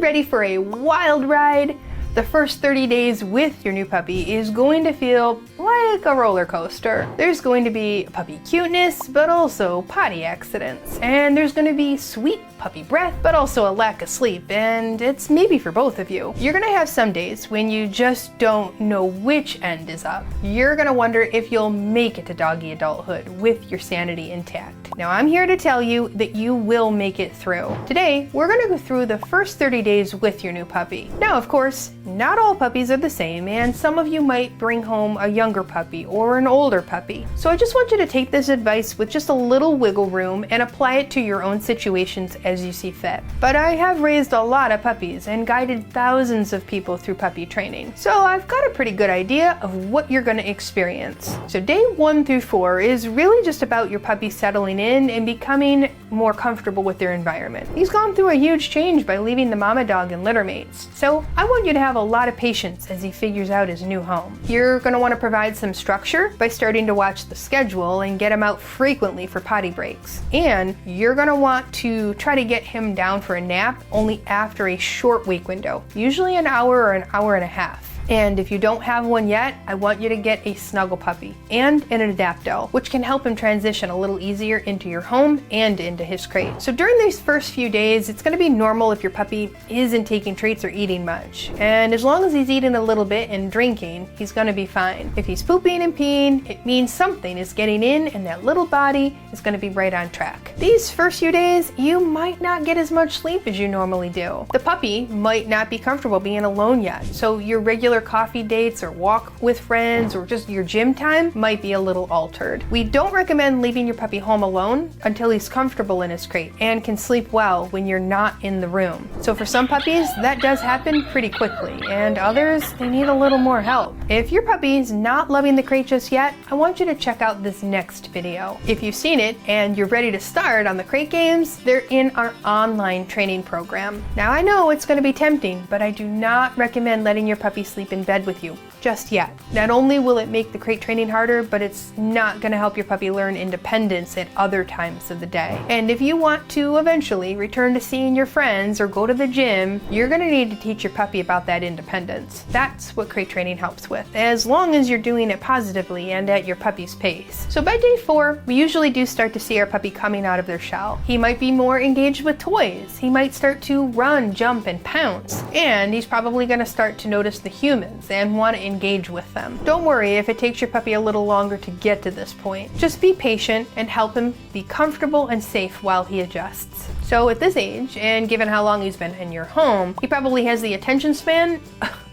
ready for a wild ride? The first 30 days with your new puppy is going to feel like a roller coaster. There's going to be puppy cuteness, but also potty accidents. And there's going to be sweet puppy breath, but also a lack of sleep, and it's maybe for both of you. You're going to have some days when you just don't know which end is up. You're going to wonder if you'll make it to doggy adulthood with your sanity intact. Now, I'm here to tell you that you will make it through. Today, we're going to go through the first 30 days with your new puppy. Now, of course, not all puppies are the same, and some of you might bring home a younger puppy or an older puppy. So I just want you to take this advice with just a little wiggle room and apply it to your own situations as you see fit. But I have raised a lot of puppies and guided thousands of people through puppy training, so I've got a pretty good idea of what you're going to experience. So day 1 through 4 is really just about your puppy settling in and becoming more comfortable with their environment. He's gone through a huge change by leaving the mama dog and litter mates, so I want you to have a lot of patience as he figures out his new home. You're going to want to provide some structure by starting to watch the schedule and get him out frequently for potty breaks. And you're going to want to try to get him down for a nap only after a short wake window, usually an hour or an hour and a half. And if you don't have one yet, I want you to get a snuggle puppy and an Adapto, which can help him transition a little easier into your home and into his crate. So during these first few days, it's going to be normal if your puppy isn't taking treats or eating much. And as long as he's eating a little bit and drinking, he's going to be fine. If he's pooping and peeing, it means something is getting in and that little body is going to be right on track. These first few days, you might not get as much sleep as you normally do. The puppy might not be comfortable being alone yet, so your regular coffee dates or walk with friends or just your gym time might be a little altered. We don't recommend leaving your puppy home alone until he's comfortable in his crate and can sleep well when you're not in the room. So for some puppies, that does happen pretty quickly, and others, they need a little more help. If your puppy is not loving the crate just yet, I want you to check out this next video. If you've seen it and you're ready to start on the crate games, they're in our online training program. Now I know it's going to be tempting, but I do not recommend letting your puppy sleep in bed with you just yet. Not only will it make the crate training harder, but it's not going to help your puppy learn independence at other times of the day. And if you want to eventually return to seeing your friends or go to the gym, you're going to need to teach your puppy about that independence. That's what crate training helps with, as long as you're doing it positively and at your puppy's pace. So by day 4, we usually do start to see our puppy coming out of their shell. He might be more engaged with toys. He might start to run, jump, and pounce. And he's probably going to start to notice the humans and want to engage with them. Don't worry if it takes your puppy a little longer to get to this point. Just be patient and help him be comfortable and safe while he adjusts. So at this age, and given how long he's been in your home, he probably has the attention span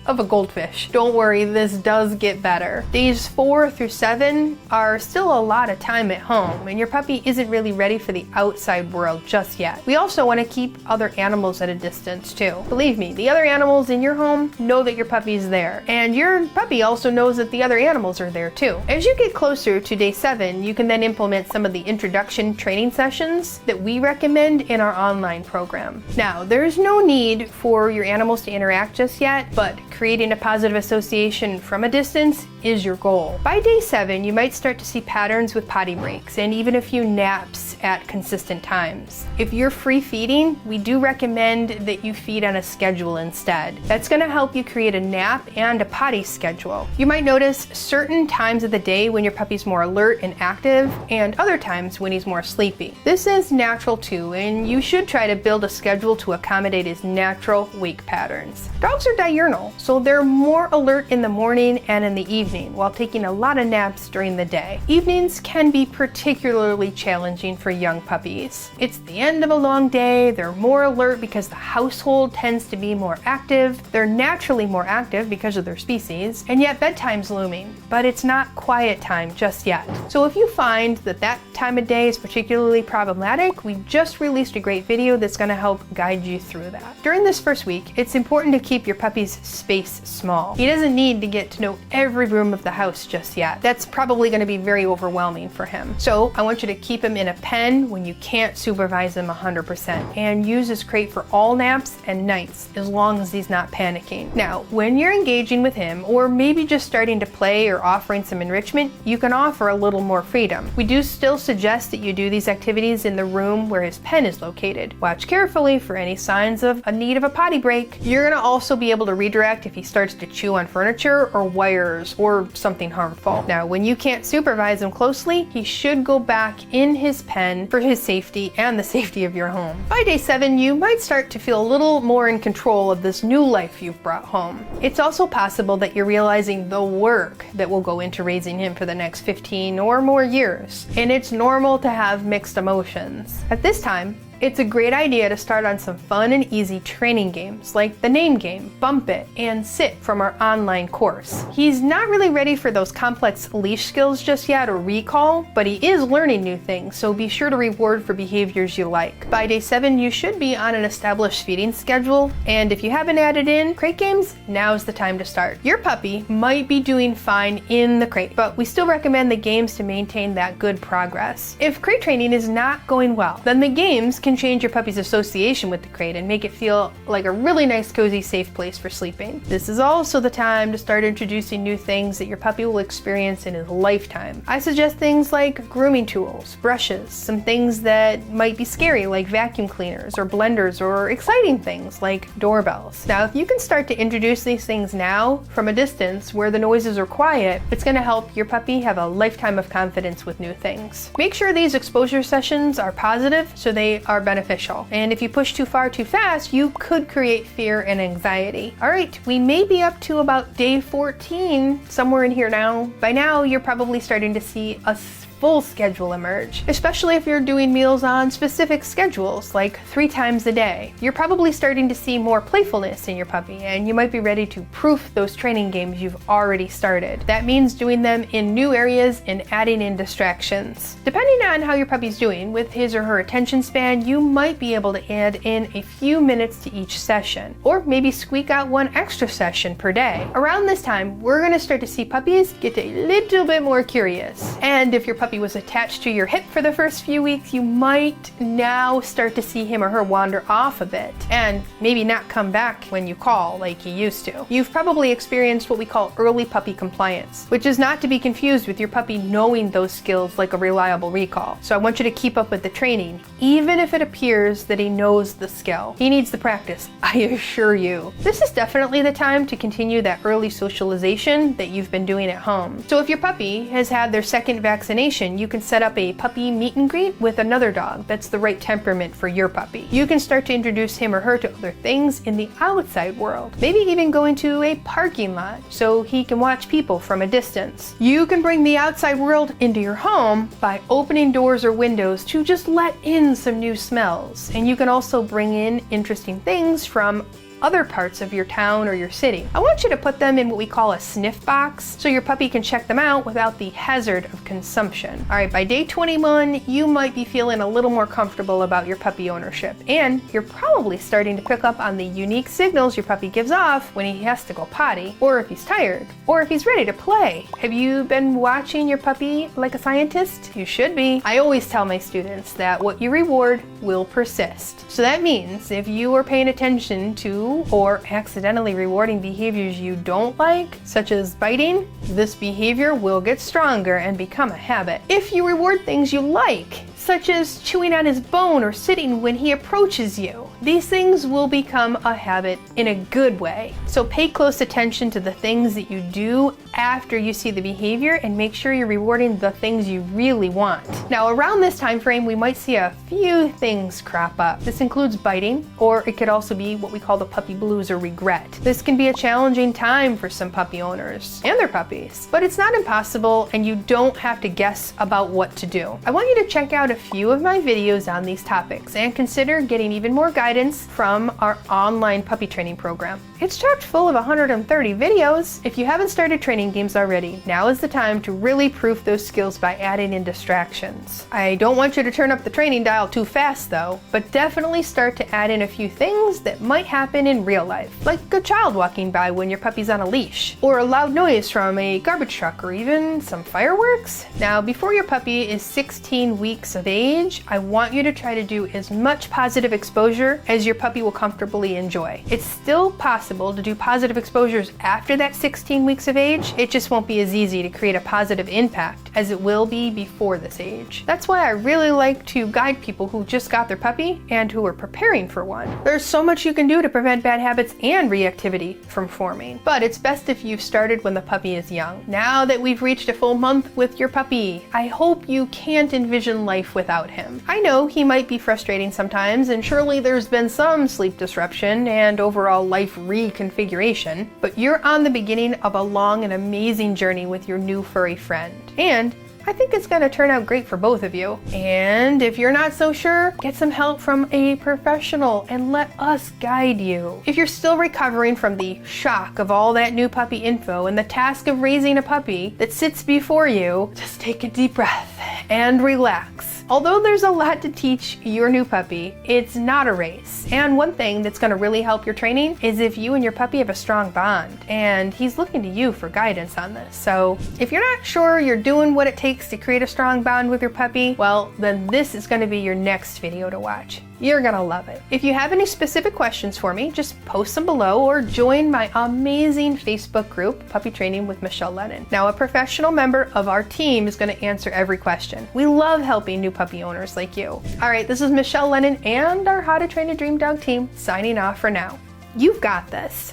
of a goldfish. Don't worry, this does get better. Days 4 through 7 are still a lot of time at home, and your puppy isn't really ready for the outside world just yet. We also want to keep other animals at a distance too. Believe me, the other animals in your home know that your puppy's there, and your puppy also knows that the other animals are there too. As you get closer to day 7, you can then implement some of the introduction training sessions that we recommend in our online program. Now, there's no need for your animals to interact just yet, but creating a positive association from a distance is your goal. By day 7, you might start to see patterns with potty breaks and even a few naps at consistent times. If you're free feeding, we do recommend that you feed on a schedule instead. That's going to help you create a nap and a potty schedule. You might notice certain times of the day when your puppy's more alert and active, and other times when he's more sleepy. This is natural too, and you should try to build a schedule to accommodate his natural wake patterns. Dogs are diurnal, so they're more alert in the morning and in the evening, while taking a lot of naps during the day. Evenings can be particularly challenging for young puppies. It's the end of a long day, they're more alert because the household tends to be more active, they're naturally more active because of their species, and yet bedtime's looming, but it's not quiet time just yet. So if you find that that time of day is particularly problematic, we just released a great video that's going to help guide you through that. During this first week, it's important to keep your puppy's space space small. He doesn't need to get to know every room of the house just yet. That's probably going to be very overwhelming for him. So I want you to keep him in a pen when you can't supervise him 100%, and use his crate for all naps and nights as long as he's not panicking. Now, when you're engaging with him, or maybe just starting to play or offering some enrichment, you can offer a little more freedom. We do still suggest that you do these activities in the room where his pen is located. Watch carefully for any signs of a need of a potty break. You're going to also be able to redirect if he starts to chew on furniture or wires or something harmful. Now, when you can't supervise him closely, he should go back in his pen for his safety and the safety of your home. By day 7, you might start to feel a little more in control of this new life you've brought home. It's also possible that you're realizing the work that will go into raising him for the next 15 or more years, and it's normal to have mixed emotions. At this time, it's a great idea to start on some fun and easy training games like the name game, Bump It, and Sit from our online course. He's not really ready for those complex leash skills just yet or recall, but he is learning new things, so be sure to reward for behaviors you like. By day 7, you should be on an established feeding schedule, and if you haven't added in crate games, now's the time to start. Your puppy might be doing fine in the crate, but we still recommend the games to maintain that good progress. If crate training is not going well, then the games can change your puppy's association with the crate and make it feel like a really nice, cozy, safe place for sleeping. This is also the time to start introducing new things that your puppy will experience in his lifetime. I suggest things like grooming tools, brushes, some things that might be scary like vacuum cleaners or blenders, or exciting things like doorbells. Now, if you can start to introduce these things now from a distance where the noises are quiet, it's going to help your puppy have a lifetime of confidence with new things. Make sure these exposure sessions are positive so they are beneficial. And if you push too far too fast, you could create fear and anxiety. All right, we may be up to about day 14, somewhere in here now. By now, you're probably starting to see a full schedule emerge, especially if you're doing meals on specific schedules, like 3 times a day. You're probably starting to see more playfulness in your puppy, and you might be ready to proof those training games you've already started. That means doing them in new areas and adding in distractions. Depending on how your puppy's doing with his or her attention span, you might be able to add in a few minutes to each session, or maybe squeak out 1 extra session per day. Around this time, we're going to start to see puppies get a little bit more curious. And if your puppy was attached to your hip for the first few weeks, you might now start to see him or her wander off a bit and maybe not come back when you call like he used to. You've probably experienced what we call early puppy compliance, which is not to be confused with your puppy knowing those skills like a reliable recall. So I want you to keep up with the training, even if it appears that he knows the skill. He needs the practice, I assure you. This is definitely the time to continue that early socialization that you've been doing at home. So if your puppy has had their second vaccination, you can set up a puppy meet and greet with another dog that's the right temperament for your puppy. You can start to introduce him or her to other things in the outside world, maybe even go into a parking lot so he can watch people from a distance. You can bring the outside world into your home by opening doors or windows to just let in some new smells, and you can also bring in interesting things from other parts of your town or your city. I want you to put them in what we call a sniff box so your puppy can check them out without the hazard of consumption. All right, by day 21, you might be feeling a little more comfortable about your puppy ownership, and you're probably starting to pick up on the unique signals your puppy gives off when he has to go potty, or if he's tired, or if he's ready to play. Have you been watching your puppy like a scientist? You should be. I always tell my students that what you reward will persist. So that means if you are paying attention to or accidentally rewarding behaviors you don't like, such as biting, this behavior will get stronger and become a habit. If you reward things you like, such as chewing on his bone or sitting when he approaches you, these things will become a habit in a good way. So pay close attention to the things that you do after you see the behavior, and make sure you're rewarding the things you really want. Now, around this time frame, we might see a few things crop up. This includes biting, or it could also be what we call the puppy blues or regret. This can be a challenging time for some puppy owners and their puppies, but it's not impossible, and you don't have to guess about what to do. I want you to check out a few of my videos on these topics and consider getting even more guidance from our online puppy training program. It's chock full of 130 videos. If you haven't started training games already, now is the time to really proof those skills by adding in distractions. I don't want you to turn up the training dial too fast though, but definitely start to add in a few things that might happen in real life, like a child walking by when your puppy's on a leash, or a loud noise from a garbage truck, or even some fireworks. Now, before your puppy is 16 weeks of age, I want you to try to do as much positive exposure as your puppy will comfortably enjoy. It's still possible to do positive exposures after that 16 weeks of age. It just won't be as easy to create a positive impact as it will be before this age. That's why I really like to guide people who just got their puppy and who are preparing for one. There's so much you can do to prevent bad habits and reactivity from forming, but it's best if you've started when the puppy is young. Now that we've reached a full month with your puppy, I hope you can't envision life without him. I know he might be frustrating sometimes, and surely there's been some sleep disruption and overall life reconfiguration, but you're on the beginning of a long and amazing journey with your new furry friend. And I think it's going to turn out great for both of you. And if you're not so sure, get some help from a professional and let us guide you. If you're still recovering from the shock of all that new puppy info and the task of raising a puppy that sits before you, just take a deep breath and relax. Although there's a lot to teach your new puppy, it's not a race. And one thing that's going to really help your training is if you and your puppy have a strong bond, and he's looking to you for guidance on this. So if you're not sure you're doing what it takes to create a strong bond with your puppy, well, then this is going to be your next video to watch. You're gonna love it. If you have any specific questions for me, just post them below or join my amazing Facebook group, Puppy Training with Michele Lennon. Now, a professional member of our team is gonna answer every question. We love helping new puppy owners like you. All right, this is Michele Lennon and our How to Train a Dream Dog team signing off for now. You've got this.